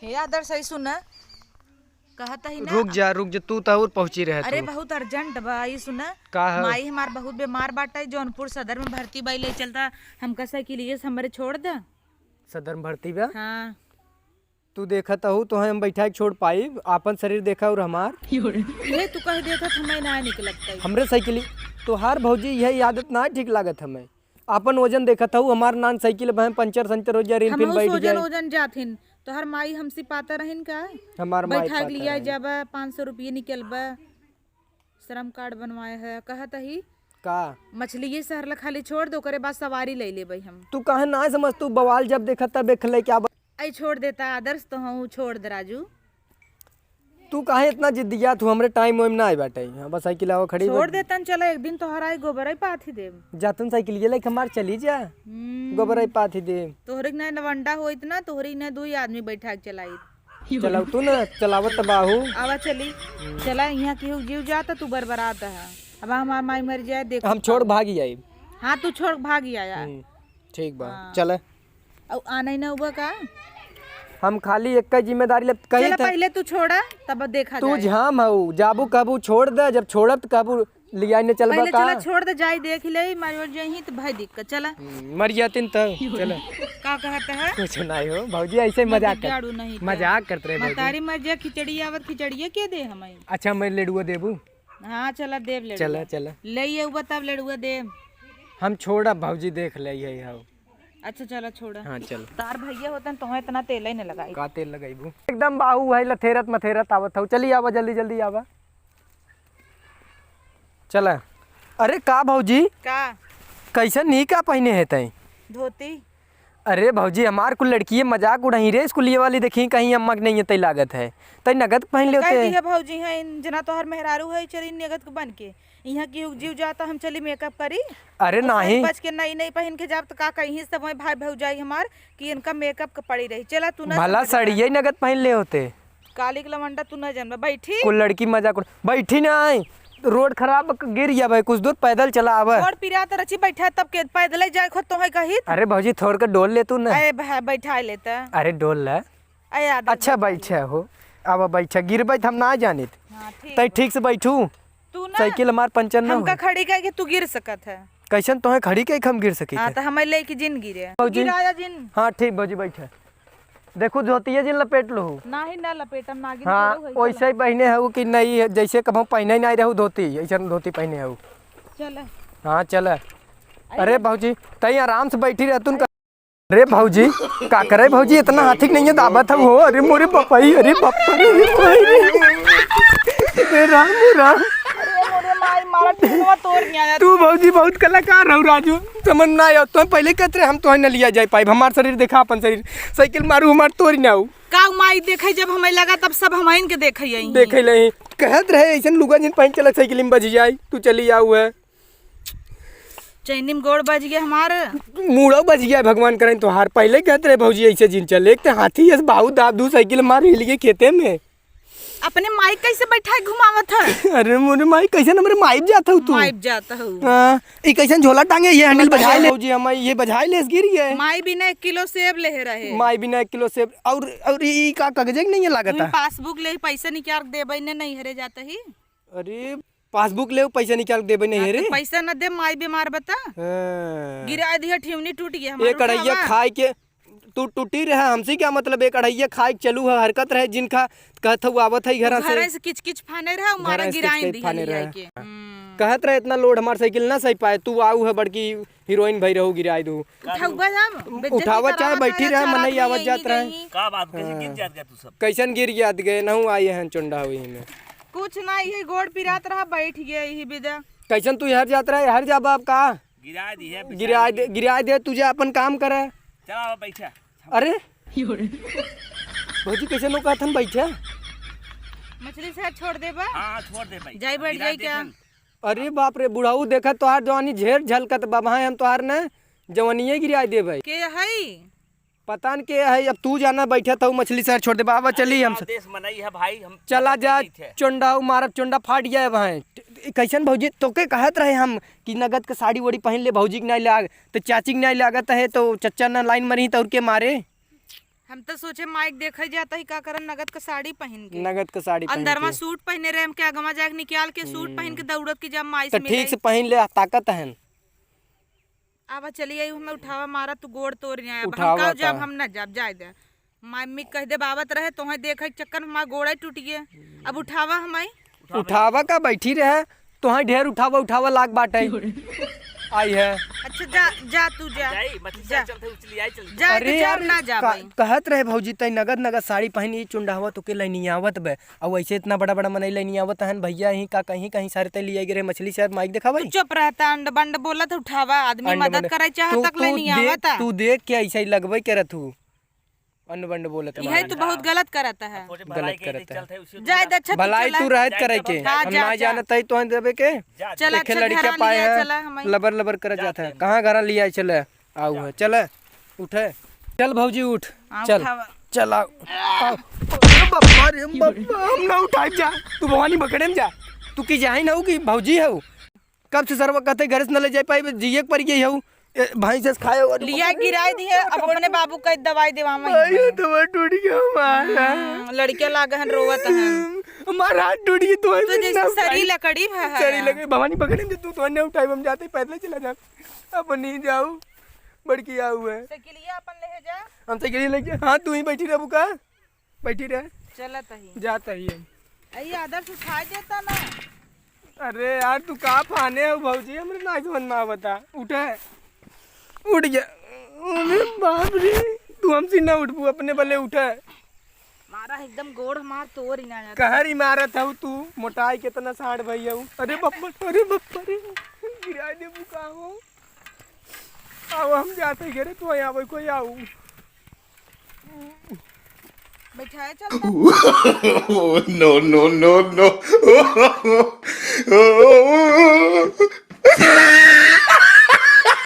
हे आदर सही सुना कहता ही ना। रुक जा तू तहूर पहुंची रहे। अरे बहुत अर्जेंट बा ये सुना। का है? माई हमार बहुत बीमार बाटा जौनपुर सदर में भर्ती बाई ले चलता हमका साइकिल हमारे छोड़ दे। सदर में भर्ती बा? हाँ तू देखा हूँ तो हम बैठा के छोड़ पाई आपन शरीर देखा और हमार ये तू कह देता हमें ना निकलता हमरे साइकिल तोहार भौजी यही आदत ना ठीक लागत हमें। आपन वजन देखा हूँ हमार नान साइकिल पंचर संचर हो जाए बैठ जाए। वजन जाथिन तो हर माई हमसे पाता रहन का हमार बैठा लिया जब 500 रुपये निकलबा श्रम कार्ड बनवाए है कहता ही का मछली ये शहर ला खाली छोड़ दो करे बाद सवारी ले ले हम। तू कहे ना समझ तू बवाल जब देखा तब देख ले क्या आई छोड़ देता आदर्श तो हूँ छोड़ दे राजू। तू काहे इतना जिद्दिया तू हमरे टाइम वाइम ना आई बाटे बस साइकिल आवा खड़ी छोड़ देता चलो एक दिन तोहरा आई गोबर पाथी देव जातन साइकिल ये लेके हमार चली जा गोबर पाथी दे तोहरे न लवंडा हो इतना तोहरी न 2 आदमी बैठा के चलाई चलाओ तू ना चलावत बाहू आवा चली चला यहाँ की जीव जाता तू बरबराता है अब हमार माई मर जाए देख हम छोड़ भागी आई। हाँ तू छोड़ भागी आया ठीक बा चल आना ही ना हुआ का हम खाली एक का जिम्मेदारी ले कही चल पहले तू छोड़ा तब देखा तू झाम हऊ जाबू कबू छोड़ दे जब छोड़ब तो कबू लिया ने चलबा पहले का चला छोड़ दे जाई देख ले मारियो जही तो भाई दिक्कत चला मर जातिन तो चल का कहता है कुछ नहीं हो भौजी ऐसे मजाक कर झाड़ू नहीं मजाक करते रहे भौजी। तारी मर जा खिचड़ी आवत खिचड़िए के दे हमें। अच्छा मैं लेडुआ देबू हाँ चला देव ले चला चला ले ये तब लेडुआ देव हम छोड़ा भौजी देख ले यही हाउ। अच्छा चला छोड़ा हाँ चल तार भैया होता तो इतना तेल ही न लगाई का तेल लगाईबू एकदम बाहू है लथेरत मथेरत आवत हूँ चली आवा जल्दी जल्दी आवा चला। अरे का भौजी का कैसन नहीं का पहने है तई धोती। अरे भौजी हमार कुल लड़की मजाक उड़ाई रे स्कूलिए वाली देखी कहीं अम्मा नहीं है तई लागत है तई नगद पहन ले होते है भौजी है जना तोहर मेहरारू है चली नगद बन के यहाँ की जीव जाता हम चली मेकअप करी। अरे नहीं बच के नई पहन के जाब तो का कहीं सब भाई भौजाई हमार कि इनका मेकअप पड़ी रही चला तू ना भला सड़िए नगद पहन ले होते काली लवंडा तू न जन्म बैठी कुल लड़की मजाक बैठी ना आई रोड खराब गिर गया भाई कुछ दूर पैदल चला आवा और पिरा तो रची बैठा तब के पैदल जाए खुद तो है कही। अरे भौजी थोड़ कर डोल ले तू ना बैठा लेता अरे डोल ले अच्छा बैठे हो अब बैठा गिर बैठ हम ना जाने तई ठीक से बैठू तू ना साइकिल हमार पंचर ना हमका खड़ी करके तू गिर सकत है कैसन तो है खड़ी के हम गिर सकी हाँ तो हमें ले की जिन गिरे भौजी गिराया जिन। हाँ ठीक भौजी बैठे देखो धोती है जिन लपेट लो ना ही ना लपेटम ना गिर हाँ वैसे ही पहने है कि नहीं जैसे कभी पहने नहीं रहू धोती ऐसा धोती पहने है चल। हाँ चल। अरे भौजी तई आराम से बैठी रह तुम। अरे भौजी का करे भौजी इतना हाथी नहीं है दावत है हो। अरे मोरे पपाई अरे पप्पा रे राम राम तू भौजी बहुत कलाकार हो राजू समझ ना आया तो पहले कहते रहे हम तो न लिया जाए पाए हमार शरीर देखा अपन शरीर साइकिल मारू हमार तोड़ ना हो का माई देखे जब हमें लगा तब सब हम के देखे नहीं कहत रहे ऐसा लुगा जिन पहन चला साइकिल में बज जाए तू चली आऊ है चैनी में गोड़ बज गया हमारे मुड़ो बज गया भगवान करें तो हार पहले कहते रहे भौजी ऐसे जिन चले एक हाथी ऐसे बाहू दाब दू साइकिल मार हिल के खेते में अपने माइक कैसे बैठा घुमावत है। अरे मोरे माई कैसे हमारे माइक जाता हूँ तू माइक जाता हूँ हां ये कैसे झोला टांगे ये हैंडल बजाए ले भौजी हम ये बजाए ले गिर गए माई बिना 1 किलो सेब ले रहे माई बिना 1 किलो सेब और ये का कागजे नहीं लागता पासबुक ले पैसा निकाल देबे नहीं हरे जाता ही। अरे पासबुक ले पैसा निकाल देबे नहीं हरे पैसा न दे माई बीमार बता गिरा दिया ठेवनी टूट गया एक कढ़ैया खाए के तू टूटी रहा हमसे क्या मतलब एक अढ़ैया खाए चलू है हरकत रहे जिनका कहत हु आवत है घर से किच फाने रहा हमारा गिराई दी है के कहत रहे इतना लोड हमार साइकिल ना सही पाए तू आऊ है बड़की हीरोइन भई रहू गिराई दू उठावा चाहे बैठी रहे मन नहीं आवत जात रहे का बात कैसे गिर जात गया तू सब कैसन गिर गया गए नहु आए हैं चुंडा हुई में कुछ ना ये गोड़ पिरात रहा बैठ गया यही विदा कैसन तू हर जात रहे हर जा बाप का गिरा दे तुझे अपन काम करे चला बैठा। अरे भौजी कैसे लोग कहत हम बैठे मछली से छोड़ दे बा हां छोड़ दे भाई जाई बैठ जाई क्या। अरे बाप रे बुढ़ाऊ देखा तोहार जवानी झेर झलकत बाबा हम तोहार ने जवानिये गिरा दे भाई के है पता न के है अब तू जाना बैठा था मछली शहर छोड़ दे बाबा चली हम देश मनाई है भाई हम चला जा चुंडा मारब चुंडा फाट जाए वहाँ कैसन भौजी तो के कहत रहे हम कि नगद के साड़ी वड़ी पहन ले भौजी के नहीं लाग तो चाची के नहीं लागत है तो चच्चा न लाइन मरी तो के मारे हम तो सोचे माइक देखे जाता ही का करन नगद का साड़ी पहन के नगद का साड़ी पहन अंदर में के। सूट पहने रहे हम क्या गमा जाके निकाल के सूट पहन के दौड़त की जब माई तो से ठीक से पहन ले, ताकत है। आवा चली आई हमें उठावा मारा तू गोड़ तोड़ नहीं आया उठावा हम का का। जब हम न जब जाए दे मम्मी कह दे बाबत रहे तो देखे चक्कर में हमारा गोड़ा टूट गया अब उठावा हमारी उठावा का बैठी रहे तो ढेर उठावा लाग बाटे आई है। अच्छा जा जा तू जा जाई मछली जा। चलते उचली आई चल जा अरे तो यार ना जा भाई कहत रहे भौजी तई नगद साड़ी पहनी चुंडावा तो के लैनी आवत बे और ऐसे इतना बड़ा बड़ा मनई लैनी आवत हन भैया ही का कहीं सारे तई लिए गिरे मछली शायद माइक देखा भाई चुप रहता अंड बंड बोला तो उठावा आदमी मदद करे चाह तक ले नहीं आवता तू देख के ऐसे ही लगबे करत हूँ अन्न बंड बोलत है। यही तो बहुत गलत करता है गलत करता है। चलते उसी जाए अच्छा भलाई तू रहत करे के हाँ, हम जा, ना जा। जानत है तो देबे के चल देखे अच्छा लड़कियां घरा पाए लिया है चला हमारी लबर लबर कर जाता है कहाँ घरा लिया चले आऊ है चले उठे चल भौजी उठ हाँ, चल उठावा। चल आओ आओ। अरे बाबा रे बाबा हम ना उठाए जा तू भवानी पकड़े में जा तू की जाही ना हो कि भौजी है कब से सरवा कहते घर से न ले जाए पाई जिये पर गई है भाई से खाए और लिया गिराई दिए अब अपने बाबू का दवाई देवा भाई तो टूट गया हमारा लड़के लागे हन रोवत हन हमारा हाथ टूट गई तो तो जैसे सरी लकड़ी है सरी लगे भवानी पकड़े में तू ने उठाई हम जाते पैदल चला जा अब नहीं जाऊ बड़की आऊ है सकिलिया अपन ले जा हमसे गिरी लगे हाँ तू ही बैठी रह बुका बैठी रह चलत ही जाता ही है आई आदर्श उठा देता ना अरे यार तू का फाने हो भौजी हमरे ना समझ में आवता उठे उठ गया अरे बाप रे तू हमसे ना उठबू अपने बल्ले उठे मारा एकदम गोड़ मार तोड़ ही ना जाता कहर इमारत है तू मोटाई कितना साढ़ भैया अरे बप्पा रे गिरा दे बुका हो आओ हम जाते घरे तू यहाँ आवे कोई आऊ बैठाए चलता no, no, no, no.